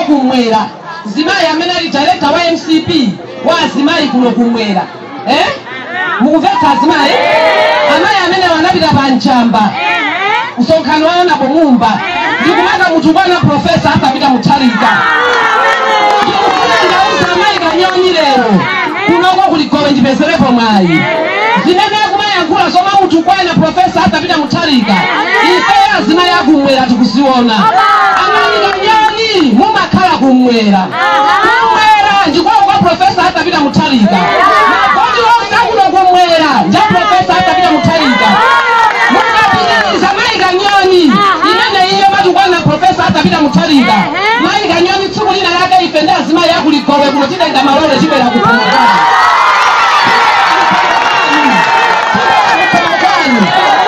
kumwera zimayi amene ali director wa MCP wa zimayi kuno kumwera mukuveka zimayi amayi amene wanapita panchamba usonkhano wayo napo mumba ndikumaka munthu bwana profesa asapita muthalika ndikufuna amayi Kanyonyi lero kunoko kuligowe ndipezerepo mwayi zimene kumayankhula zoma munthu bwana profesa asapita muthalika ife azimayi akumwera tikuziona amayi Kanyonyi mumakhala kumwera njikwawo kwa profesa asapita muthalika kodi wosakuno kumwera nja profesa asapita muthalika mukapitiriza mayi Kanyonyi imene iyo matukwana profesa asapita muthalika mayi Kanyonyi tsiku lina lake ife ndi azimayi akuligowe kuno tidenga malole chibwera kupomokani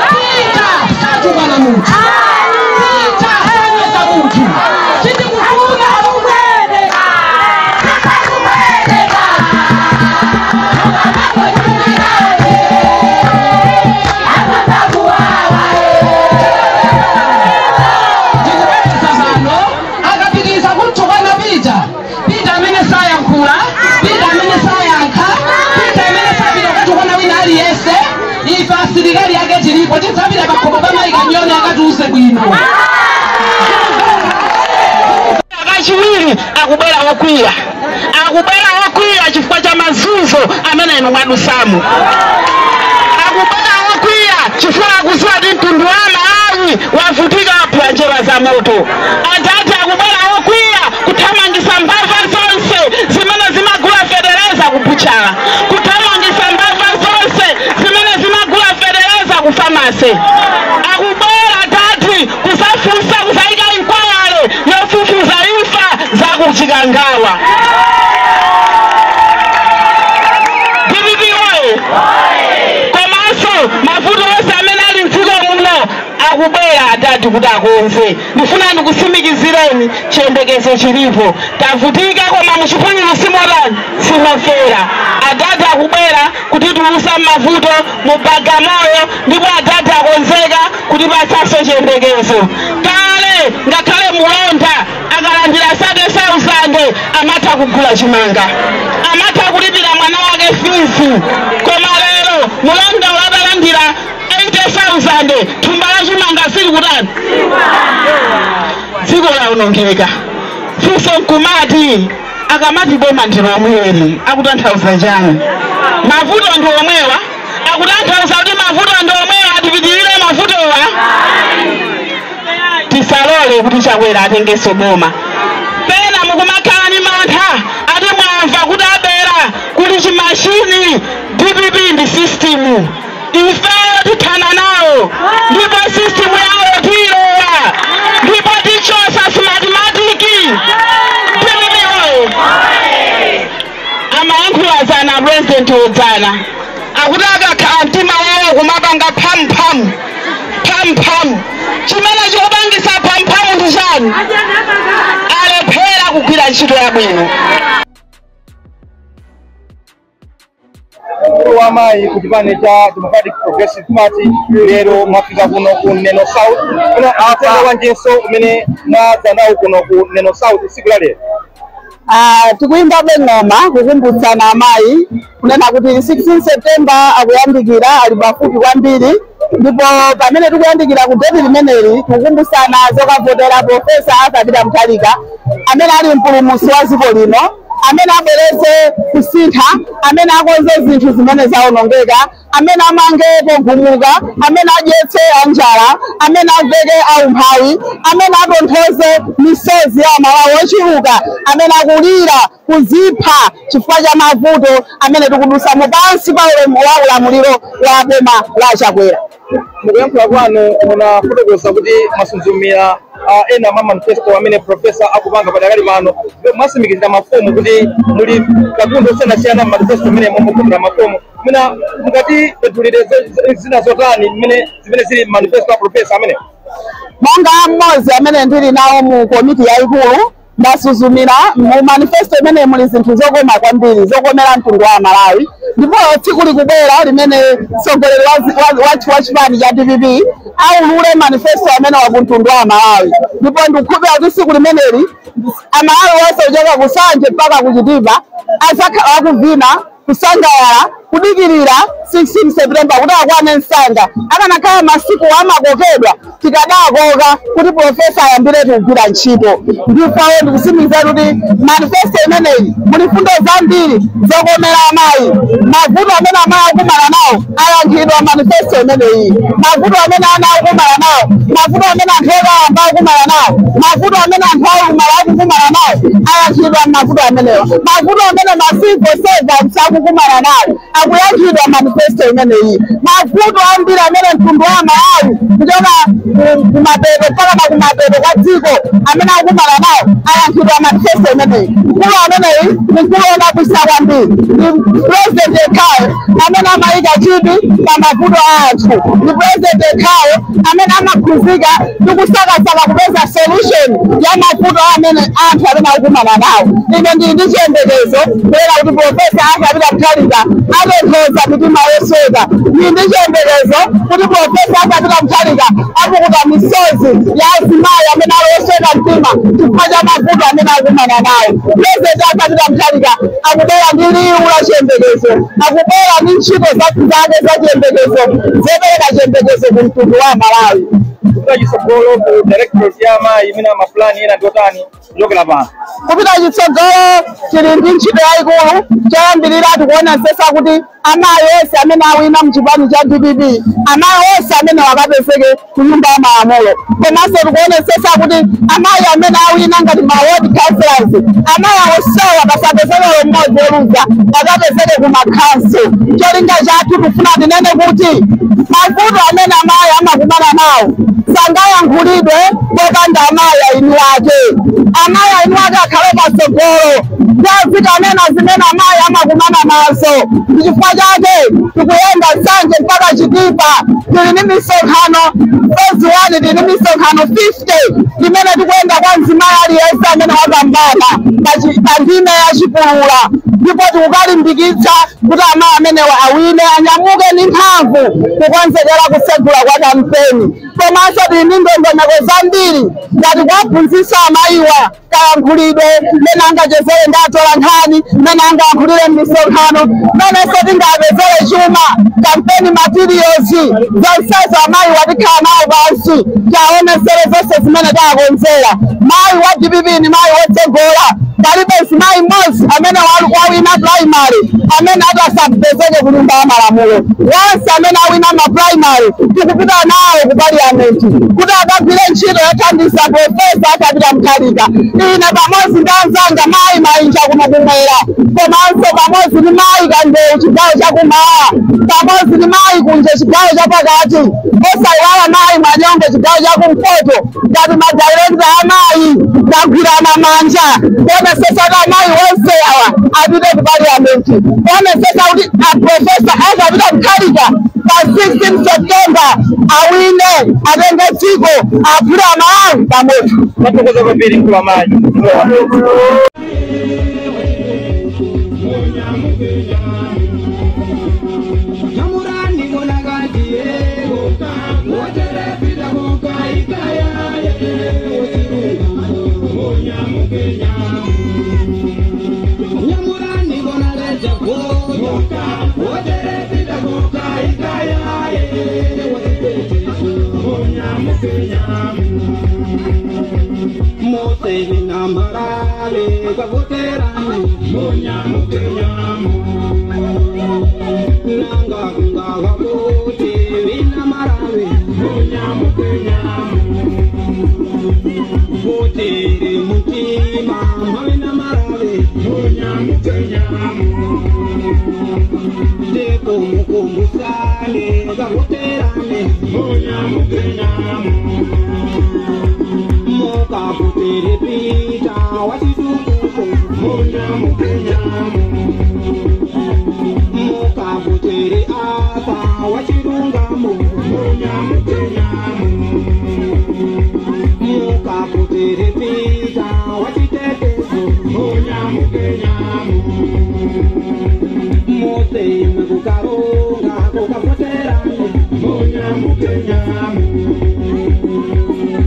pita satukwana munthu pita sanyeza munthu chitikufuna sirikali yake chilipo tizabira pakomo kama Kanyonyi akatuuse bwino akachiwiri akubera okwiya chifukwa cha mazunzo amene inu mwadusamu akubera okwiya chifukwa akuziwa kuti mtundu wa Malawi wavutika pa njira za moto atati akubera okwiya kuthamangisa mbava zonse zimene zimagula federeza kubuchala kuthamangisa mbava zonse zimene zimagula federeza ku pharmacy akubera tati kusafunsa kusaika inkwayale yofufuza imfa za kuchikangawa komanso mavuto onse amene ali mdziko muno akubera atati kuti akonze ndifuna ndikusimikizireni chiyembekezo chilipo tavutika koma muchiphunziro simofera atati akubera kuti tulusa mavuto mu Bagamoyo ndipo atati akonzeka kuti patsaso chiyembekezo kale ngakhale mulonda akalandira 30,000 amatha kugula chimanga amatha kulipira mwana wake fees koma lero mulonda wadalandira 80,000 thumba la chimanga sili kutani dziko laonongeka funso nkumati akamati boma ndilo omweri akutanthauza chani mavuto ndi omwewa akutanthauza kuti mavuto ndi omwewa atipitirire mavutowa tisalole kuti chakwera atengeso boma pena mukumakhala ni mantha ati mwamva kuti abera kuli chimashini DPP ndi system ifeyo tithana nawo ndipo system yawo tilowa ndipo tichosa mathematiki pilibiwo amayankhulazana president wodzana akuti akakhala mtima wawo kumapanga phamphamu chimene chikupangisa phamphamu ndi chani alephera kugwira ntchito yabwino wamayi ku chipani cha Democratic Progressive Party lero mwafika kuno ku Neno South kuno atenda wanjenso umene mwadza nawo kuno ku Neno South siku la lero tikuimba bengoma kukumbutsana amayi kunena kuti 16 September akuyandikira ali pafupi kwambiri ndipo pamene tikuyandikira ku date limeneli kukumbutsana zokavotera profesa asapita muthalika amene ali mpulumutsi wa dziko lino amene abweretse kusintha amene akonze zinthu zimene zaonongeka amene amangepo gumuka amene adyetse anjala amene aveke aumphawi amene atonthoze misozi ya Malawi ochiruka amene akulira kuzipha chifukwa cha mavuto amene tikudusa pansi pa ulamuliro wa boma la Chakwera. Mukuyankhula kwanu munafotokoza kuti masunzumira ena ma manifesto amene profesa akupanga padakali pano mwasimikizira mafomu kuti muli katundu osiyanasiyana manifesto amene mukumbira mafomu mina mukati petulire zina zotani zimene zili manifesto a profesa amene monga mmodzi amene ndili nawo mu komiti yayikulu ndasuzumira mu manifesto imene muli zinthu zokoma kwambiri zokomera mtundu wa Malawi ndipo tsiku likubwera limene mtsogoleri wa chipani cha DPP aulule manifesto amene wa mtundu wa Malawi ndipo ndikukhulupirira kuti tsiku limeneli amalawi onse kuchoka kusanje mpaka kuchitipa azakhala akuvina kusangalala kudikirira 16 September kuti akwane msanga akanakhala masiku amakokedwa tikadakoka kuti profesa ayambire kugwira ntchito. Ndifawo ndikutsimikiza kuti manifesto imeneyi muli mfundo zambiri zokomera amayi. Mavuto amene amayi akumana nawo ayankhidwa manifesto imeneyi. Mavuto amene ana akumana nawo, mavuto amene anthu okayamba akumana nawo, mavuto amene anthu aulumala akukumana nawo ayankhidwa mavuto amenewa. Mavuto amene masiku servants akukumana nawo akuyankhidwa manifesto imeneyi. Mavuto ambiri amene mtundu wa Malawi kuchoka kumapeto mpaka kumapeto kwa dziko amene akumana nawo ayankhidwa manifesto imeneyi. Mkulu ameneyi ni mkulu wodabwitsa kwambiri, ni president yekhayo amene amayika chidwi pa mavuto a anthu, ni president yekhayo amene amakhuzika ndi kusakasaka kupeza solution ya mavuto amene anthu amene akumana nawo. Ine ndili ndi chiyembekezo kuona kuti profesa akapita Mutharika atonthoza mitima yosweka. Ndili ndi chiyembekezo kuti profesa akapita Mutharika apukuta misozi ya azimayi amene alosweka mtima chifukwa cha mavuto amene akumana nawo. President akapita Mutharika akubwera ndi liwu la chiyembekezo, akubwera ndi ntchito zake za chiyembekezo zopereka chiyembekezo ku mtundu wa Malawi. Kupita chitsogolo ku directorate ya amayi imene amapulani ena ndotani kuchokera pano. Kupita chitsogolo tili ndi ntchito yayikulu choyambirira tikuonetsetsa kuti amayi onse amene awina mchipani cha DPP, amayi onse amene akapezeke ku nyumba ya malamulo, komanso tikuonetsetsa kuti amayi amene awina ngati ma ward councillors, amayi onsewa pasapezeke mmodzi woluza akapezeke ku makhanso. Cholinga chathu tikufuna tinene kuti mavuto amene amayi amakumana nawo sangayankhulidwe popanda amayi aini ake. Amayi aini ake akhale patsogolo ndazikanena zimene amayi amakumana nazo. Chifukwa chake tikuyenda nsanje mpaka chitipa. Tili ndi misonkhano phase 1, tili ndi misonkhano 50 limene tikuyenda kwa mzimayi aliyense amene wapambana pa ndime ya chipulula, ndipo tikukalimbikitsa kuti amayi amene awine anyamuke ndi mphamvu kukonzekera kusegula kwa kampeni. Komanso tili ndi ndondomeko zambiri ngati kuwaphunzitsa amayiwa kayankhulidwe mmene angachezere ndi atola nkhani, mmene angayankhulire m'misonkhano, mmenenso tingapezere chuma campaign materials zonsezo amayi watikhala nawo pansi tiaonesere zonse zimene takonzera. Mayi wa DPP ni mayi wotsogola, palibe mzimayi mmodzi amene wawina primary amene atasapezeke ku nyumba ya malamulo. Onse amene awina ma primary tikupita nawo ku parliament kuti akagwire ntchito yothandiza profesa akapita Mutharika. Ine pamodzi ndi anzanga mayi Mainja kuno kumwera, komanso pamodzi ndi mayi Kandewu chigawo chakummawa, pamodzi ndi mayi Kunje chigawo chapakati, osayiwala mayi Mwanyongo chigawo chakumpoto, ngati madirekta amayi ndagwirana manja kuonetsetsa kuti amayi onse awa apite ku parliament, kuonetsetsa kuti profesa akapita Mutharika pa 16 September awine atenge dziko aphule Malawi pamodzi. Matokoza kwambiri mkulu wa mayi.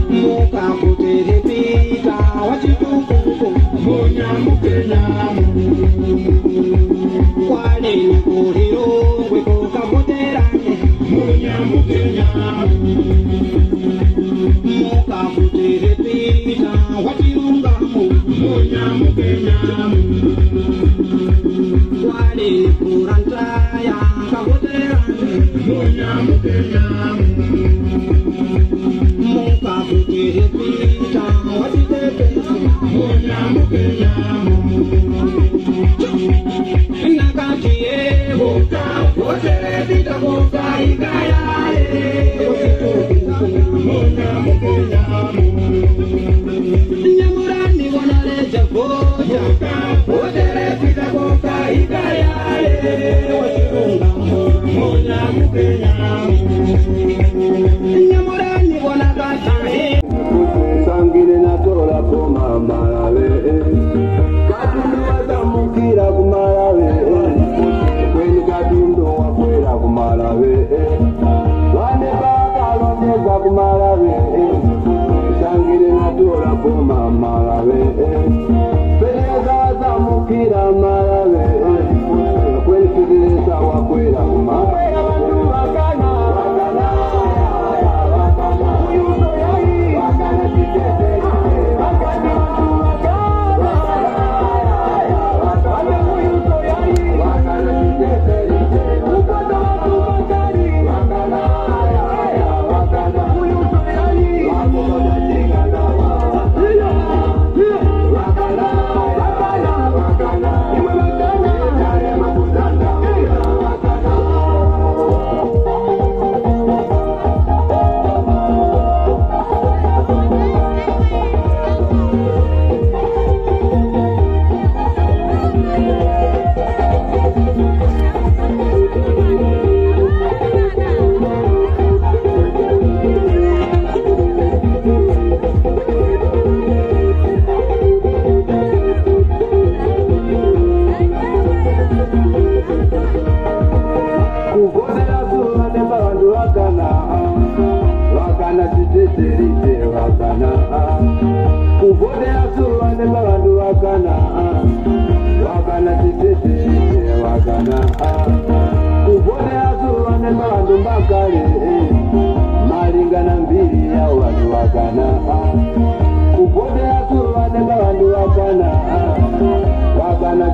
Mo Wakana